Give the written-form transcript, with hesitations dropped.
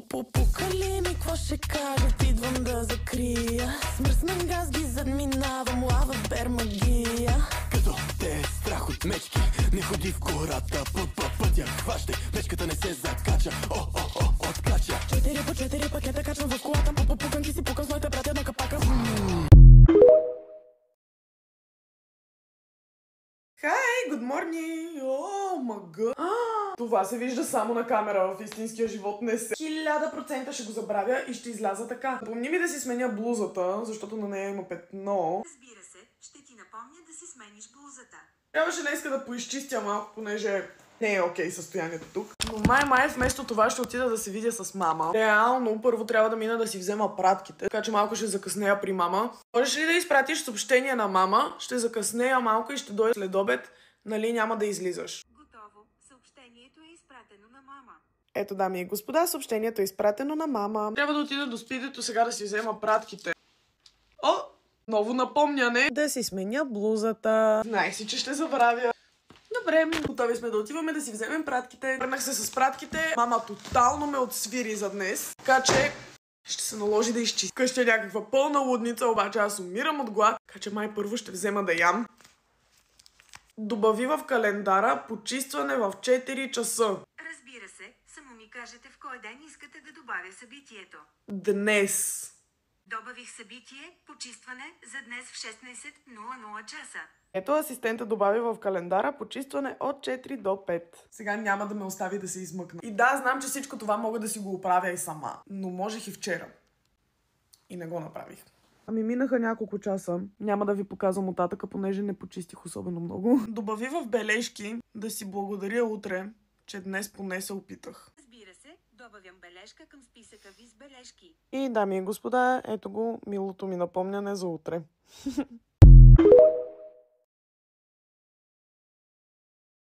Пукали ми, какво ще кажа, идвам да закрия. Смръснен газ ги задминавам, лава бер магия. Като те е страх от мечки, не ходи в гората по пътя. Хващай, мечката не се закача, откача. 4 по 4 пакета качвам в колата. Пуканки си пукам с моите братя на капака. Хай, good morning! О, мага! Това се вижда само на камера, в истинския живот не се. 1000% ще го забравя и ще изляза така. Помни ми да си сменя блузата, защото на нея има петно. Разбира се, ще ти напомня да си смениш блузата. Трябваше днеска да поизчистя малко, понеже не е окей състоянието тук. Но май вместо това ще отида да се видя с мама. Реално, първо трябва да мина да си взема пратките, така че малко ще закъснея при мама. Можеш ли да изпратиш съобщение на мама? Ще закъснея малко и ще дойда след обед. Нали няма да излизаш? Готово. Съобщението е изпратено на мама. Ето, дами и господа, съобщението е изпратено на мама. Трябва да отида до спидето сега да си взема пратките. О! Ново напомняне. Да си сменя блузата. Знаех си, че ще забравя. Добре, готови сме да отиваме да си вземем пратките. Върнах се с пратките. Мама тотално ме отсвири за днес. Така че ще се наложи да изчистя. Къща е някаква пълна лудница, обаче аз умирам от глад. Така че май първо ще взема да ям. Добави в календара почистване в 4 часа. Разбира се, само ми кажете в кой ден искате да добавя събитието. Днес. Добавих събитие, почистване за днес в 16:00 часа. Ето асистента добави в календара почистване от 4 до 5. Сега няма да ме остави да се измъкна. И да, знам, че всичко това мога да си го оправя и сама. Но можех и вчера. И не го направих. Ами минаха няколко часа. Няма да ви показвам оттатъка, понеже не почистих особено много. Добави в бележки да си благодаря утре, че днес поне се опитах. Разбира се, добавям бележка към списъка ви с бележки. И, дами и господа, ето го милото ми напомняне за утре.